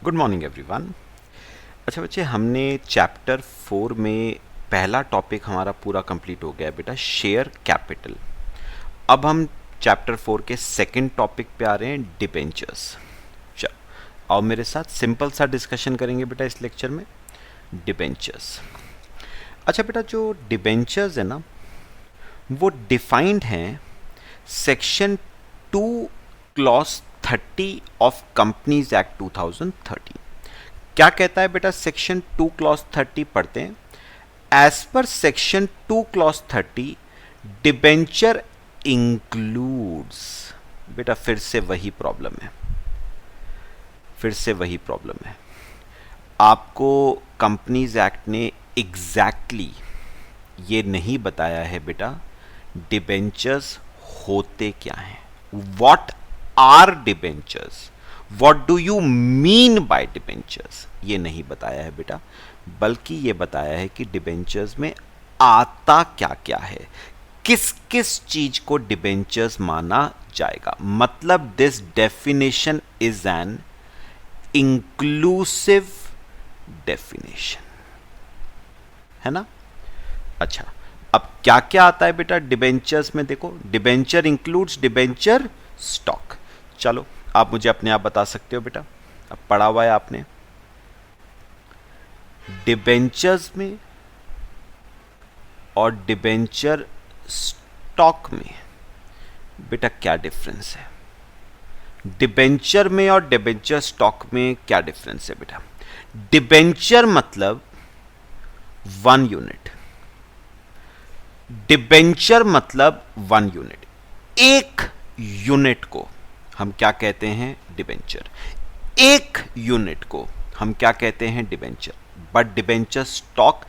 Good morning everyone. अच्छा बच्चे, हमने चैप्टर 4 में पहला टॉपिक हमारा पूरा कंप्लीट हो गया है बेटा, शेयर कैपिटल। अब हम चैप्टर 4 के सेकंड टॉपिक पे आ रहे हैं, डिबेंचर्स। चल आओ मेरे साथ सिंपल सा डिस्कशन करेंगे बेटा इस लेक्चर में, डिबेंचर्स। अच्छा बेटा, जो डिबेंचर्स है ना, वो डिफाइंड हैं section 2 clause 30 of companies act 2013। क्या कहता है बेटा सेक्शन 2 क्लॉज 30? पढ़ते हैं। As per section 2 clause 30 debenture includes, बेटा फिर से वही प्रॉब्लम है, आपको कंपनीज एक्ट ने एग्जैक्टली ये नहीं बताया है बेटा डिबेंचर्स होते क्या हैं, what are debentures, what do you mean by debentures, ये नहीं बताया है बेटा, बल्कि ये बताया है कि डिबेंचर्स में आता क्या क्या है, किस किस चीज को डिबेंचर्स माना जाएगा। मतलब this definition is an inclusive definition, है ना। अच्छा, अब क्या क्या आता है बेटा डिबेंचर्स में? देखो, डिबेंचर इंक्लूड्स डिबेंचर स्टॉक। चलो आप मुझे अपने आप बता सकते हो बेटा, अब पढ़ा हुआ है आपने। डिबेंचर्स में और डिबेंचर स्टॉक में बेटा क्या डिफरेंस है? डिबेंचर में और डिबेंचर स्टॉक में क्या डिफरेंस है बेटा? डिबेंचर मतलब 1 यूनिट, डिबेंचर मतलब 1 यूनिट, एक यूनिट को हम क्या कहते हैं? डिबेंचर। एक यूनिट को हम क्या कहते हैं? Debenture. But debenture stock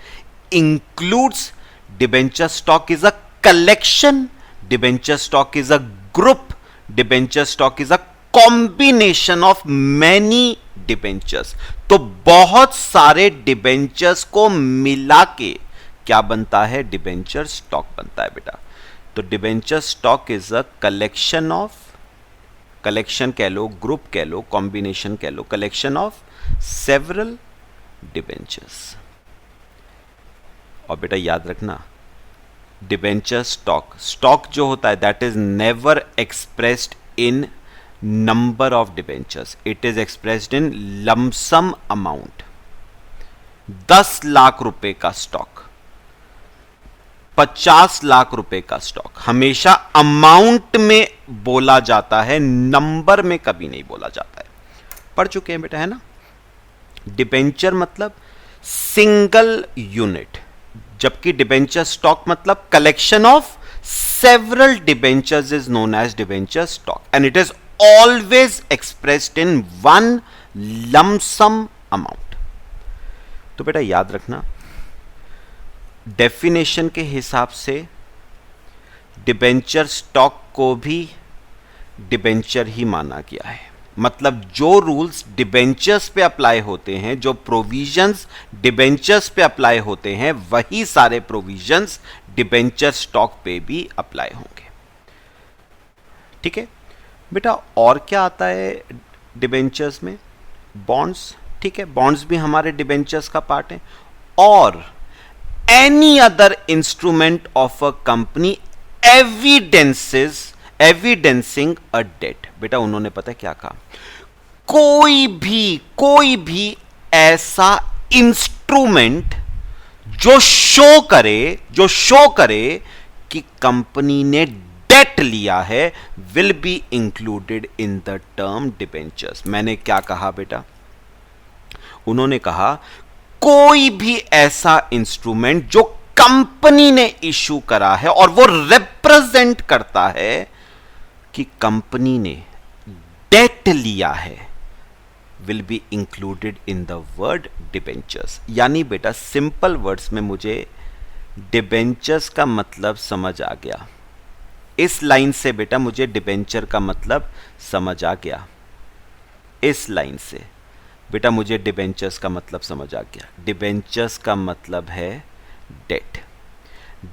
includes, debenture stock is a collection, debenture stock is a group, debenture stock is a combination of many debentures. तो बहुत सारे डिबेंचर्स को मिला के क्या बनता है? डिबेंचर स्टॉक बनता है बेटा। तो debenture stock is a collection of, collection कह लो, ग्रुप कह लो, कॉम्बिनेशन कह लो, कलेक्शन ऑफ सेवरल डिबेंचर्स। और बेटा याद रखना, डिबेंचर स्टॉक, स्टॉक जो होता है that is never expressed in number of debentures, it is expressed in lump sum amount. 10 lakh रुपए का स्टॉक, 50 लाख रुपए का स्टॉक हमेशा अमाउंट में बोला जाता है, नंबर में कभी नहीं बोला जाता है। पढ़ चुके हैं बेटा, है ना। डिबेंचर मतलब सिंगल यूनिट, जबकि डिबेंचर स्टॉक मतलब collection of several debentures is known as debenture stock and it is always expressed in 1 lump sum amount. तो बेटा याद रखना, डेफिनेशन के हिसाब से डिबेंचर स्टॉक को भी डिबेंचर ही माना गया है। मतलब जो रूल्स डिबेंचर्स पे अप्लाई होते हैं, जो प्रोविजंस डिबेंचर्स पे अप्लाई होते हैं, वही सारे प्रोविजंस डिबेंचर स्टॉक पे भी अप्लाई होंगे। ठीक है बेटा। और क्या आता है डिबेंचर्स में? बॉन्ड्स। ठीक है, बॉन्ड्स भी हमारे डिबेंचर्स का पार्ट है। और any other instrument of a company evidencing a debt। बेटा उन्होंने पता है क्या कहा? कोई भी ऐसा इंस्ट्रूमेंट जो शो करे कि कंपनी ने डेट लिया है, will be included in the term debentures. मैंने क्या कहा बेटा? उन्होंने कहा कोई भी ऐसा इंस्ट्रूमेंट जो कंपनी ने इशू करा है और वो रिप्रेजेंट करता है कि कंपनी ने डेट लिया है, will be included in the word debentures. यानी बेटा सिंपल वर्ड्स में मुझे डिबेंचर्स का मतलब समझ आ गया। इस लाइन से बेटा मुझे डिबेंचर का मतलब समझ आ गया। इस लाइन से बेटा मुझे डिबेंचर्स का मतलब समझ आ गया। डिबेंचर्स का मतलब है debt.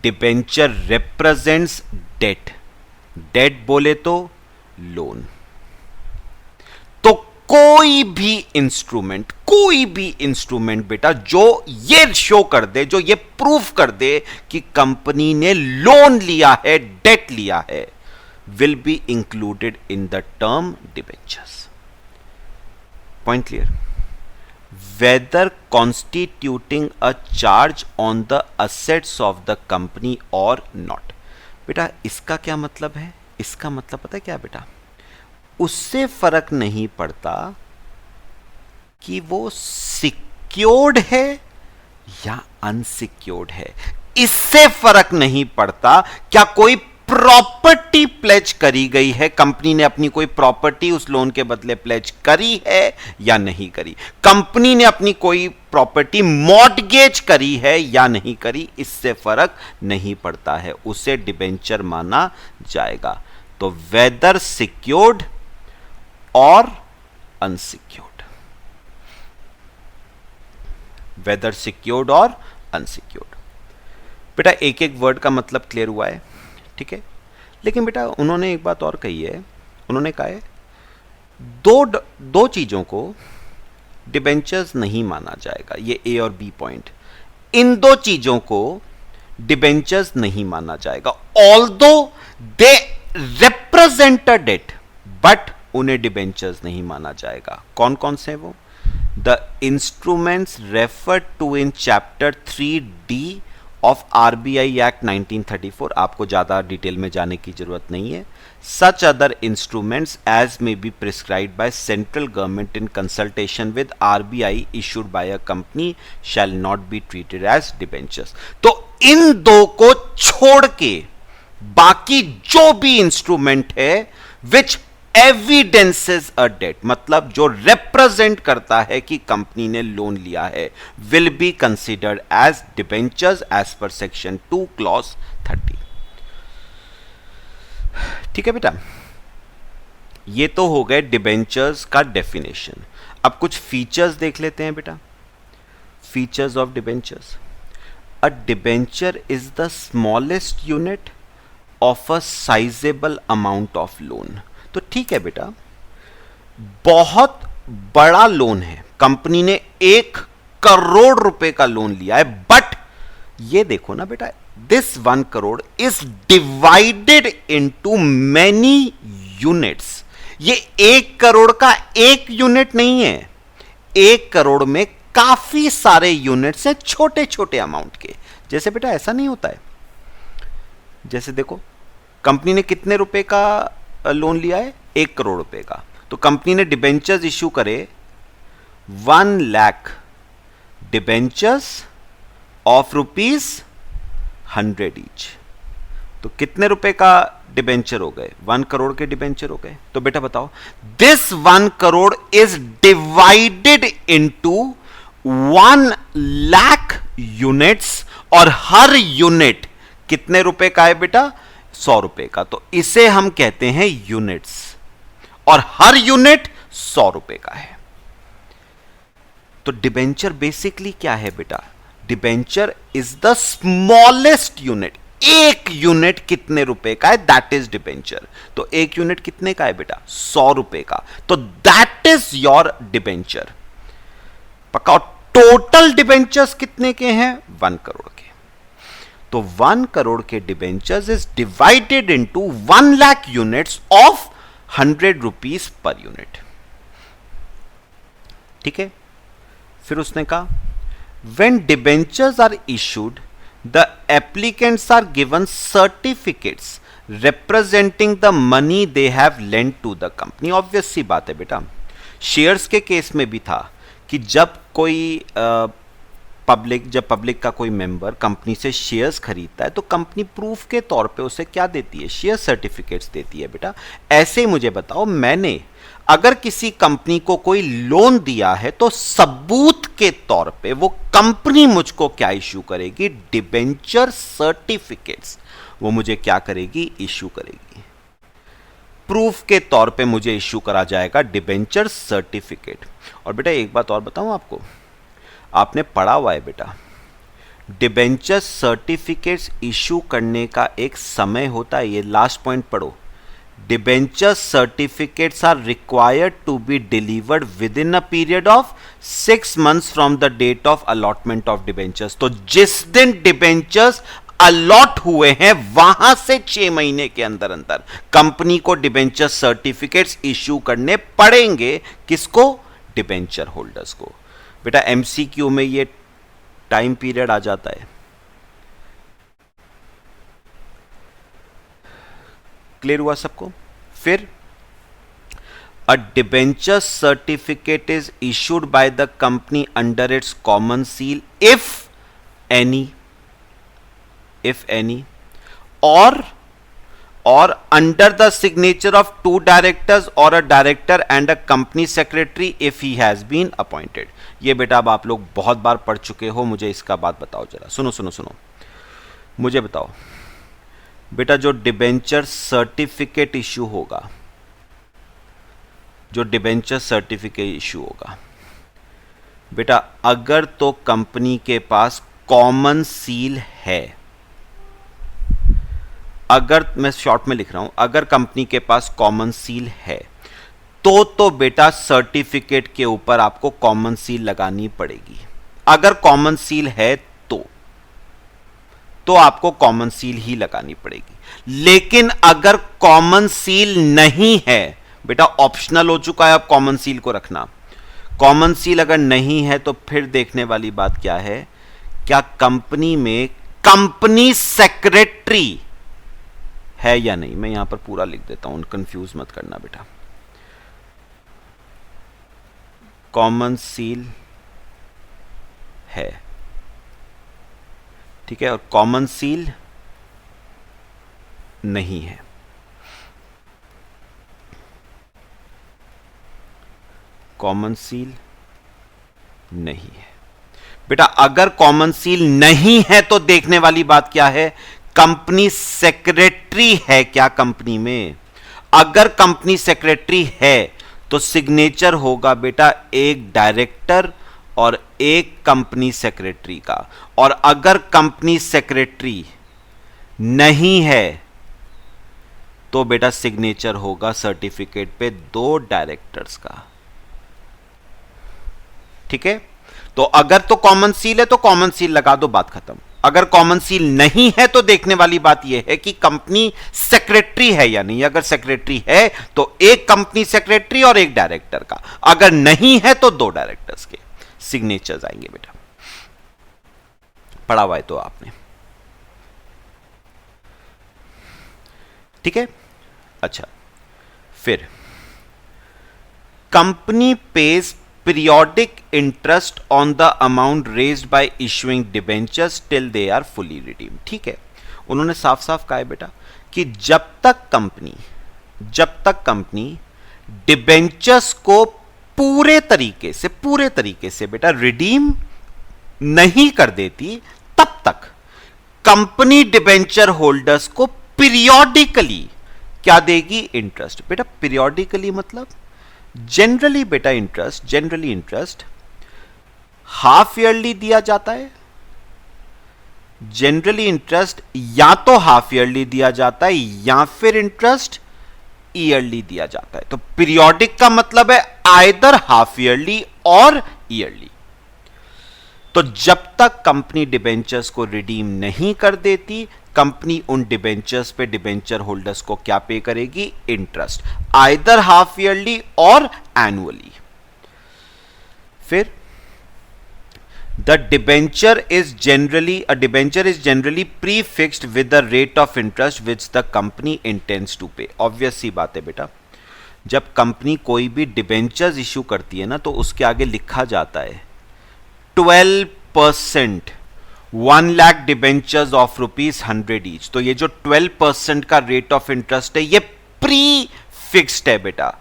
Debenture represents debt, debt बोले तो लोन। तो कोई भी इंस्ट्रूमेंट बेटा जो ये शो कर दे, जो ये प्रूफ कर दे कि कंपनी ने लोन लिया है, डेट लिया है, will be included in the term debentures. Point clear? Whether constituting a charge on the assets of the company और नॉट। बेटा इसका क्या मतलब है? इसका मतलब पता है क्या बेटा? उससे फर्क नहीं पड़ता कि वो सिक्योर्ड है या अनसिक्योर्ड है, इससे फर्क नहीं पड़ता क्या कोई प्रॉपर्टी प्लेज करी गई है, कंपनी ने अपनी कोई प्रॉपर्टी उस लोन के बदले प्लेज करी है या नहीं करी, कंपनी ने अपनी कोई प्रॉपर्टी मॉर्टगेज करी है या नहीं करी, इससे फर्क नहीं पड़ता है, उसे डिबेंचर माना जाएगा। तो वेदर सिक्योर्ड और अनसिक्योर्ड, वेदर सिक्योर्ड और अनसिक्योर्ड। बेटा एक एक वर्ड का मतलब क्लियर हुआ है, ठीक है? लेकिन बेटा उन्होंने एक बात और कही है, उन्होंने कहा है दो चीजों को डिबेंचर्स नहीं माना जाएगा, ये ए और बी पॉइंट, इन दो चीजों को डिबेंचर्स नहीं माना जाएगा, although they represent a debt, but उन्हें डिबेंचर्स नहीं माना जाएगा। कौन कौन से वो? The instruments referred to in chapter 3D of RBI act 1934, आपको ज्यादा डिटेल में जाने की जरूरत नहीं है। Such other instruments as may be prescribed by central government in consultation with RBI issued by a company shall not be treated as debentures. तो इन दो को छोड़ के बाकी जो भी इंस्ट्रूमेंट है विच एविडेंसेस अ डेट, मतलब जो रिप्रेजेंट करता है कि कंपनी ने लोन लिया है, will be considered as debentures as per section 2 clause 30। ठीक है बेटा, ये तो हो गए डिबेंचर्स का डेफिनेशन। अब कुछ फीचर्स देख लेते हैं बेटा। Features of debentures: a debenture is the smallest unit of a sizeable amount of loan. तो ठीक है बेटा, बहुत बड़ा लोन है, कंपनी ने 1 करोड़ रुपए का लोन लिया है, बट ये देखो ना बेटा, this 1 crore is divided into many units. ये 1 करोड़ का एक यूनिट नहीं है, 1 करोड़ में काफी सारे यूनिट्स हैं, छोटे छोटे अमाउंट के। जैसे बेटा ऐसा नहीं होता है, जैसे देखो कंपनी ने कितने रुपए का लोन लिया है? 1 करोड़ रुपए का। तो कंपनी ने डिबेंचर्स इश्यू करे 1 लाख डिबेंचर्स ऑफ ₹100 ईच। तो कितने रुपए का डिबेंचर हो गए? 1 करोड़ के डिबेंचर हो गए। तो बेटा बताओ, this 1 crore is divided into 1 lakh units, और हर यूनिट कितने रुपए का है बेटा? 100 रुपए का। तो इसे हम कहते हैं यूनिट्स, और हर यूनिट 100 रुपए का है। तो डिबेंचर बेसिकली क्या है बेटा? Debenture is the smallest unit. एक यूनिट कितने रुपए का है? That is debenture. तो एक यूनिट कितने का है बेटा? 100 रुपए का। तो दैट इज योर डिबेंचर। पक्का। टोटल डिबेंचर्स कितने के हैं? 1 करोड़ के। तो 1 करोड़ के debentures is divided into 1 lakh units of 100 rupees per unit. ठीक है। फिर उसने कहा, when debentures are issued the applicants are given certificates representing the money they have lent to the company. Obvious सी बात है बेटा, शेयर्स के केस में भी था कि जब कोई पब्लिक का कोई मेंबर कंपनी से शेयर्स खरीदता है तो कंपनी प्रूफ के तौर पे उसे क्या देती है? शेयर सर्टिफिकेट्स देती है बेटा। ऐसे ही मुझे बताओ, मैंने अगर किसी कंपनी को कोई लोन दिया है तो सबूत के तौर पे वो कंपनी मुझको क्या इश्यू करेगी? Debenture certificates. वो मुझे क्या करेगी? इश्यू करेगी। प्रूफ के तौर पे मुझे इश्यू करा जाएगा डिबेंचर सर्टिफिकेट। और बेटा एक बात और बताऊं आपको, आपने पढ़ा हुआ है बेटा, डिबेंचर सर्टिफिकेट्स इशू करने का एक समय होता है। ये लास्ट पॉइंट पढ़ो, debenture certificates are required to be delivered within a period of 6 months from the date of allotment of debentures. तो जिस दिन डिबेंचर्स अलॉट हुए हैं वहां से 6 महीने के अंदर अंदर कंपनी को डिबेंचर सर्टिफिकेट्स इश्यू करने पड़ेंगे। किसको? डिबेंचर होल्डर्स को। बेटा एमसीक्यू में ये टाइम पीरियड आ जाता है। क्लियर हुआ सबको? फिर a debenture certificate is issued by the company under its common seal if any or under the signature of 2 directors or a director and a company secretary if he has been appointed। ये बेटा अब आप लोग बहुत बार पढ़ चुके हो, मुझे इसका बात बताओ जरा। सुनो, मुझे बताओ बेटा, जो डिबेंचर सर्टिफिकेट इश्यू होगा, बेटा अगर तो कंपनी के पास कॉमन सील है, अगर मैं शॉर्ट में लिख रहा हूं, अगर कंपनी के पास कॉमन सील है तो बेटा सर्टिफिकेट के ऊपर आपको कॉमन सील लगानी पड़ेगी। अगर कॉमन सील है तो आपको कॉमन सील ही लगानी पड़ेगी। लेकिन अगर कॉमन सील नहीं है, बेटा ऑप्शनल हो चुका है अब कॉमन सील को रखना। कॉमन सील अगर नहीं है तो फिर देखने वाली बात क्या है, क्या कंपनी में कंपनी सेक्रेटरी है या नहीं। मैं यहां पर पूरा लिख देता हूं, कंफ्यूज मत करना बेटा। कॉमन सील है, ठीक है, और कॉमन सील नहीं है। कॉमन सील नहीं है बेटा। अगर कॉमन सील नहीं है तो देखने वाली बात क्या है, कंपनी सेक्रेटरी है क्या कंपनी में। अगर कंपनी सेक्रेटरी है तो सिग्नेचर होगा बेटा एक डायरेक्टर और एक कंपनी सेक्रेटरी का। और अगर कंपनी सेक्रेटरी नहीं है तो बेटा सिग्नेचर होगा सर्टिफिकेट पे 2 डायरेक्टर्स का। ठीक है, तो अगर तो कॉमन सील है तो कॉमन सील लगा दो, बात खत्म। अगर कॉमन सील नहीं है तो देखने वाली बात यह है कि कंपनी सेक्रेटरी है या नहीं। अगर सेक्रेटरी है तो एक कंपनी सेक्रेटरी और एक डायरेक्टर का, अगर नहीं है तो 2 डायरेक्टर्स के सिग्नेचर्स आएंगे बेटा। पढ़ा हुआ है तो आपने, ठीक है। अच्छा, फिर company page periodic interest on the amount raised by issuing debentures till they are fully redeemed। ठीक है, उन्होंने साफ साफ कहा है बेटा कि जब तक कंपनी डिबेंचर्स को पूरे तरीके से बेटा रिडीम नहीं कर देती, तब तक कंपनी डिबेंचर होल्डर्स को पीरियोडिकली क्या देगी? इंटरेस्ट। बेटा पीरियोडिकली मतलब जनरली बेटा इंटरेस्ट हाफ ईयरली दिया जाता है। जनरली इंटरेस्ट या तो हाफ ईयरली दिया जाता है या फिर इंटरेस्ट ईयरली दिया जाता है। तो पीरियोडिक का मतलब है आइदर हाफ ईयरली और ईयरली। तो जब तक कंपनी डिबेंचर्स को रिडीम नहीं कर देती, कंपनी उन डिबेंचर्स पे डिबेंचर होल्डर्स को क्या पे करेगी? इंटरेस्ट, आइदर हाफ ईयरली और एनुअली। फिर the debenture is generally prefixed with the rate of interest which the company intends to pay. Obvious सी बात है बेटा, जब कंपनी कोई भी डिबेंचर्स इश्यू करती है ना तो उसके आगे लिखा जाता है 12% 1 लाख डिबेंचर्स ऑफ ₹100 ईच। तो ये जो 12% का रेट ऑफ इंटरेस्ट है ये प्री फिक्स्ड है बेटा,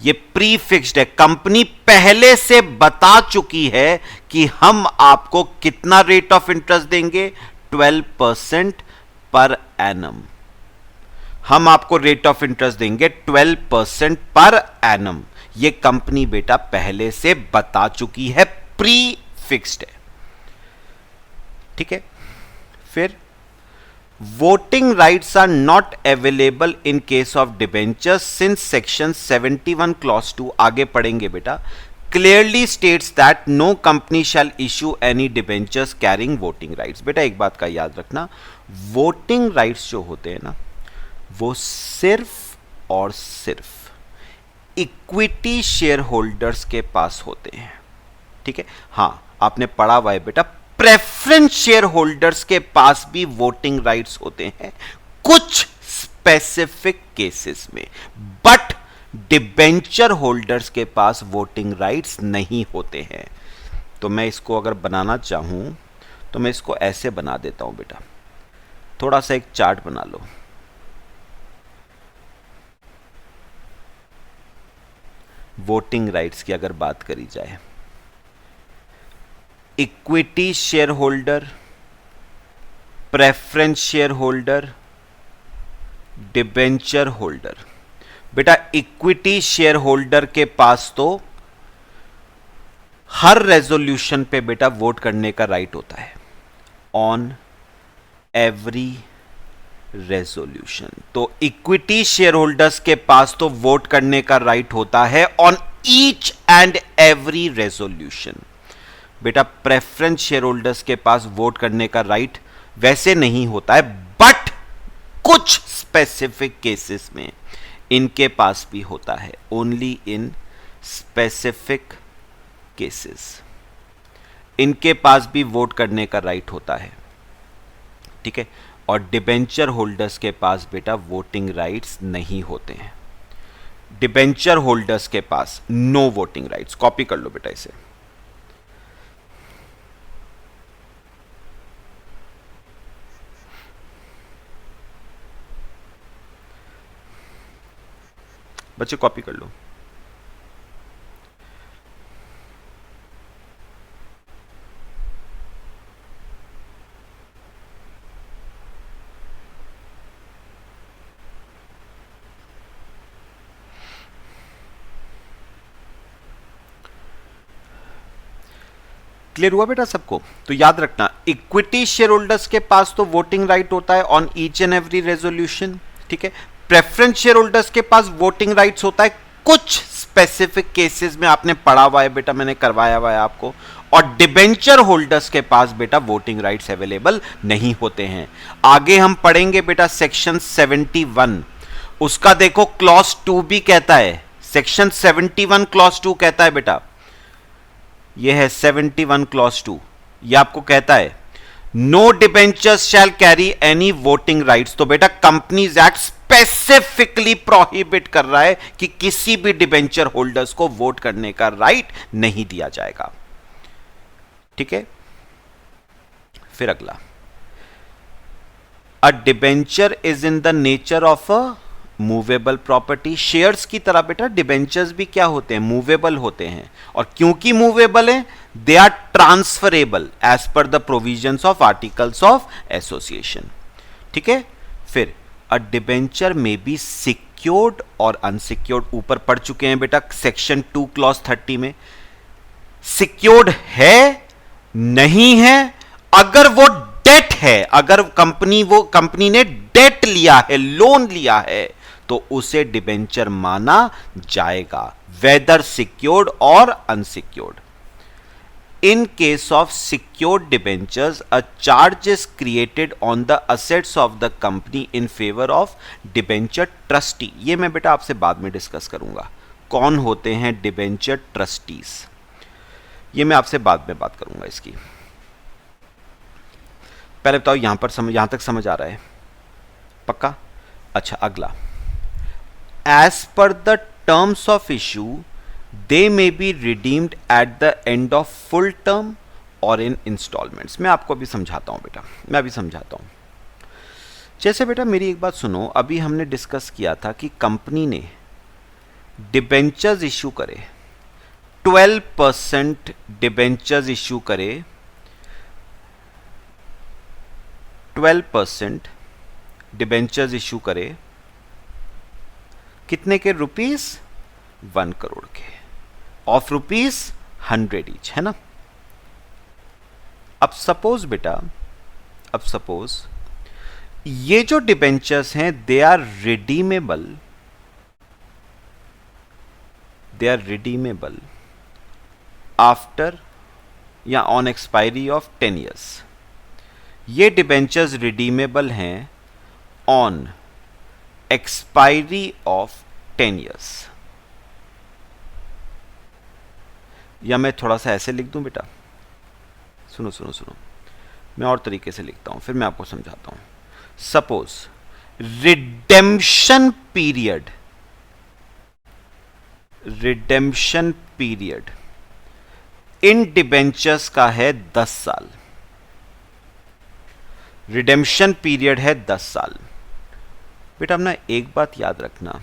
ये प्री फिक्स्ड है। कंपनी पहले से बता चुकी है कि हम आपको कितना रेट ऑफ इंटरेस्ट देंगे? 12% पर एनम। हम आपको रेट ऑफ इंटरेस्ट देंगे 12% पर एनम। ये कंपनी बेटा पहले से बता चुकी है, प्री फिक्स्ड है। ठीक है, फिर voting rights are not available in case of debentures since section 71 clause 2, आगे पढ़ेंगे बेटा, clearly states that no company shall issue any debentures carrying voting rights. बेटा एक बात का याद रखना, वोटिंग राइट्स जो होते हैं ना, वो सिर्फ और सिर्फ इक्विटी शेयर होल्डर्स के पास होते हैं। ठीक है, हां आपने पढ़ा हुआ है बेटा, प्रेफरेंस शेयर होल्डर्स के पास भी वोटिंग राइट्स होते हैं कुछ स्पेसिफिक केसेस में, बट डिबेंचर होल्डर्स के पास वोटिंग राइट्स नहीं होते हैं। तो मैं इसको अगर बनाना चाहूं तो मैं इसको ऐसे बना देता हूं बेटा, थोड़ा सा एक चार्ट बना लो। वोटिंग राइट्स की अगर बात करी जाए, equity share holder, preference share holder, debenture holder. बेटा इक्विटी शेयर होल्डर के पास तो हर रेजोल्यूशन पे बेटा वोट करने का राइट होता है, ऑन एवरी रेजोल्यूशन। तो इक्विटी शेयर होल्डर्स के पास तो वोट करने का राइट होता है on each and every resolution. बेटा प्रेफरेंस शेयर होल्डर्स के पास वोट करने का राइट वैसे नहीं होता है, बट कुछ स्पेसिफिक केसेस में इनके पास भी होता है, ओनली इन स्पेसिफिक केसेस इनके पास भी वोट करने का राइट होता है। ठीक है, और डिबेंचर होल्डर्स के पास बेटा वोटिंग राइट्स नहीं होते हैं। डिबेंचर होल्डर्स के पास नो वोटिंग राइट्स। कॉपी कर लो बेटा इसे। बच्चे कॉपी कर लो। क्लियर हुआ बेटा सबको? तो याद रखना, इक्विटी शेयर होल्डर्स के पास तो वोटिंग राइट होता है on each and every resolution. ठीक है, प्रेफरेंस शेयर होल्डर्स के पास वोटिंग राइट्स होता है कुछ स्पेसिफिक केसेस में, आपने पढ़ा हुआ है बेटा, मैंने करवाया हुआ है आपको। और डिबेंचर होल्डर्स के पास बेटा वोटिंग राइट्स अवेलेबल नहीं होते हैं। आगे हम पढ़ेंगे बेटा सेक्शन 71, उसका देखो क्लॉज 2 भी कहता है, सेक्शन 71 क्लॉज 2 कहता है बेटा, यह है 71 क्लॉज 2, यह आपको कहता है नो डिबेंचर्स शैल कैरी एनी वोटिंग राइट्स। तो बेटा कंपनीज एक्ट स्पेसिफिकली प्रोहिबिट कर रहा है कि किसी भी डिबेंचर होल्डर्स को वोट करने का राइट नहीं दिया जाएगा। ठीक है, फिर अगला, अ debenture is in the nature of a movable property. Shares की तरह बेटा डिबेंचर्स भी क्या होते हैं? मूवेबल होते हैं, और क्योंकि मूवेबल है they are transferable as per the provisions of articles of association. ठीक है, फिर a debenture may be secured और अनसिक्योर्ड, ऊपर पढ़ चुके हैं बेटा सेक्शन 2 क्लॉज 30 में। सिक्योर्ड है नहीं है, अगर वो डेट है, अगर कंपनी ने डेट लिया है, लोन लिया है, तो उसे डिबेंचर माना जाएगा, वेदर सिक्योर्ड और unsecured. In case of secured debentures a charge is created on the assets of the company in favour of debenture trustee. ये मैं बेटा आपसे बाद में डिस्कस करूंगा, कौन होते हैं डिबेंचर ट्रस्टीज, ये मैं आपसे बाद में बात करूंगा इसकी। पहले बताओ यहां तक समझ आ रहा है? पक्का? अच्छा, अगला, as per the terms of issue they may be redeemed at the end of full term और इन इंस्टॉलमेंट्स। मैं आपको अभी समझाता हूं बेटा, मैं अभी समझाता हूं। जैसे बेटा मेरी एक बात सुनो, अभी हमने डिस्कस किया था कि कंपनी ने डिबेंचर्स इशू करे, 12% डिबेंचर्स इशू करे, 12% डिबेंचर्स इशू करे, कितने के? रुपीस 1 करोड़ के, ऑफ रुपीस 100 ईच, है ना। अब सपोज बेटा, ये जो डिबेंचर्स हैं दे आर रिडीमेबल आफ्टर या ऑन एक्सपायरी ऑफ 10 ईयर्स। ये डिबेंचर्स रिडीमेबल हैं ऑन एक्सपायरी ऑफ 10 ईयर्स। या मैं थोड़ा सा ऐसे लिख दूं बेटा, सुनो सुनो सुनो, मैं और तरीके से लिखता हूं, फिर मैं आपको समझाता हूं। Suppose redemption period in debentures का है 10 साल। रिडेम्पशन पीरियड है 10 साल। बेटा अपना एक बात याद रखना,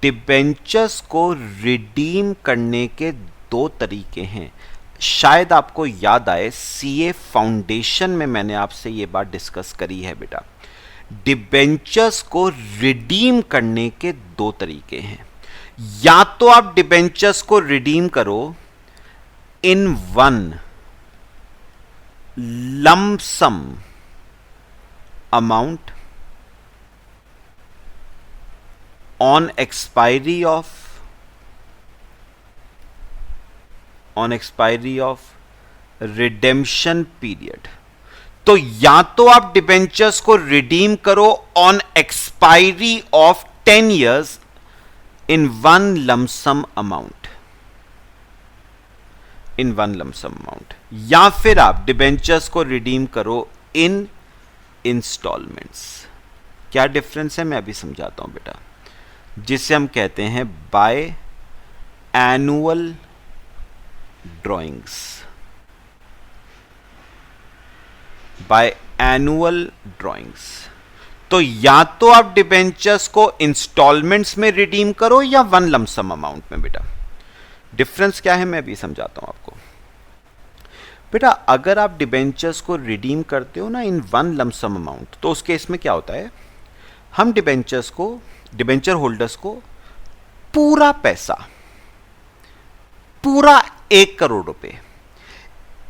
डिबेंचर्स को रिडीम करने के 2 तरीके हैं। शायद आपको याद आए, सीए फाउंडेशन में मैंने आपसे यह बात डिस्कस करी है बेटा। डिबेंचर्स को रिडीम करने के 2 तरीके हैं। या तो आप डिबेंचर्स को रिडीम करो in one lump sum amount on expiry of redemption period। तो या तो आप डिबेंचर्स को रिडीम करो on expiry of 10 years in one lump sum amount, या फिर आप डिबेंचर्स को रिडीम करो इन इंस्टॉलमेंट्स। क्या डिफरेंस है मैं अभी समझाता हूं बेटा। जिसे हम कहते हैं बाय एनुअल ड्राइंग्स, तो या तो आप डिबेंचर्स को इंस्टॉलमेंट्स में रिडीम करो या वन लमसम अमाउंट में। बेटा डिफरेंस क्या है मैं अभी समझाता हूं आपको। बेटा अगर आप डिबेंचर्स को रिडीम करते हो ना इन वन लमसम अमाउंट, तो उस केस में क्या होता है, हम डिबेंचर होल्डर्स को पूरा पैसा, पूरा 1 करोड़ रुपए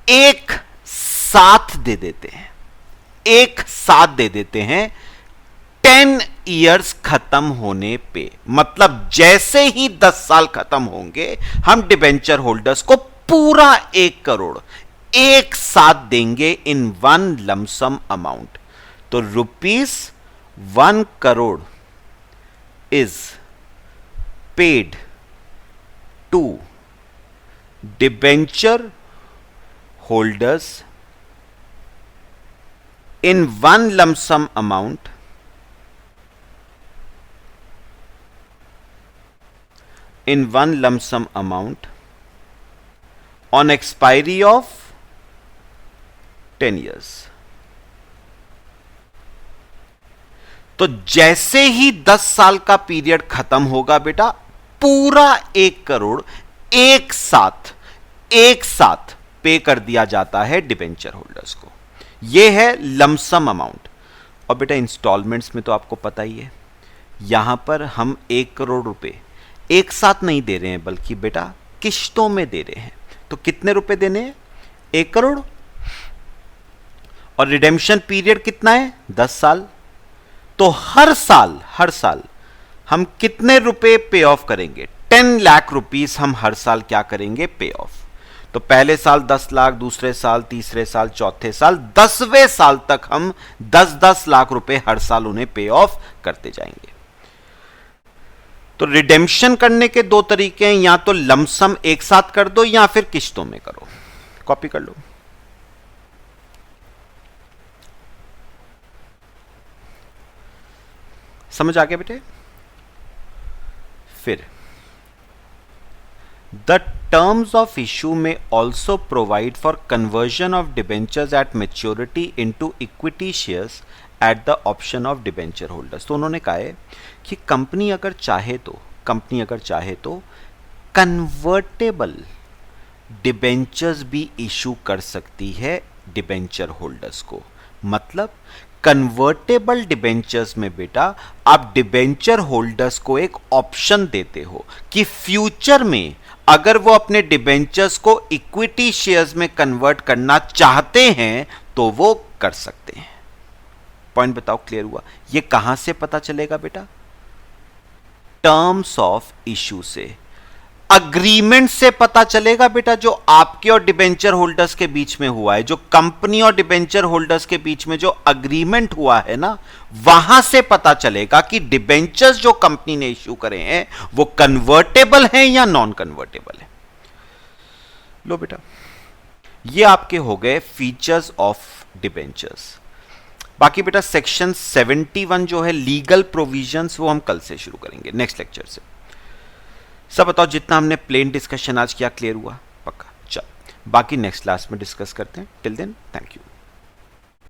एक साथ दे देते हैं 10 इयर्स खत्म होने पे। मतलब जैसे ही 10 साल खत्म होंगे हम डिबेंचर होल्डर्स को पूरा 1 करोड़ एक साथ देंगे इन वन लमसम अमाउंट। तो ₹1 crore is paid to debenture holders in one lump sum amount on expiry of 10 years। तो जैसे ही 10 साल का पीरियड खत्म होगा बेटा, पूरा 1 करोड़ एक साथ पे कर दिया जाता है डिबेंचर होल्डर्स को। यह है लमसम अमाउंट। और बेटा इंस्टॉलमेंट्स में तो आपको पता ही है, यहां पर हम 1 करोड़ रुपए एक साथ नहीं दे रहे हैं, बल्कि बेटा किश्तों में दे रहे हैं। तो कितने रुपए देने हैं, 1 करोड़। और रिडेम्पशन पीरियड कितना है, 10 साल। तो हर साल हम कितने रुपए पे ऑफ करेंगे, 10 लाख रुपीस हम हर साल क्या करेंगे, पे ऑफ। तो पहले साल 10 लाख, दूसरे साल, तीसरे साल, चौथे साल, 10वें साल तक हम 10-10 लाख रुपए हर साल उन्हें पे ऑफ करते जाएंगे। तो रिडेम्पशन करने के 2 तरीके हैं, या तो लमसम एक साथ कर दो या फिर किश्तों में करो। कॉपी कर लो। समझ आ गया बेटे। फिर द टर्म्स ऑफ इशू में also provide for conversion of debentures eight maturity into equity shares at the option of debenture holders. तो उन्होंने कहा है कि कंपनी अगर चाहे तो कन्वर्टेबल डिबेंचर्स भी इशू कर सकती है डिबेंचर होल्डर्स को। मतलब कन्वर्टेबल डिबेंचर्स में बेटा आप डिबेंचर होल्डर्स को एक ऑप्शन देते हो कि फ्यूचर में अगर वो अपने डिबेंचर्स को इक्विटी शेयर्स में कन्वर्ट करना चाहते हैं तो वो कर सकते हैं। पॉइंट बताओ, क्लियर हुआ? ये कहां से पता चलेगा बेटा? टर्म्स ऑफ इश्यू से, अग्रीमेंट से पता चलेगा बेटा, जो आपके और डिबेंचर होल्डर्स के बीच में हुआ है, जो कंपनी और डिबेंचर होल्डर्स के बीच में जो अग्रीमेंट हुआ है ना, वहां से पता चलेगा कि डिबेंचर्स जो कंपनी ने इश्यू करे हैं वो कन्वर्टेबल हैं या नॉन कन्वर्टेबल है। लो बेटा, ये आपके हो गए फीचर्स ऑफ डिबेंचर्स। बाकी बेटा सेक्शन 71 जो है लीगल प्रोविजंस, वो हम कल से शुरू करेंगे, नेक्स्ट लेक्चर से। सब बताओ, जितना हमने प्लेन डिस्कशन आज किया क्लियर हुआ? पक्का? चल, बाकी नेक्स्ट क्लास में डिस्कस करते हैं। Till then, thank you.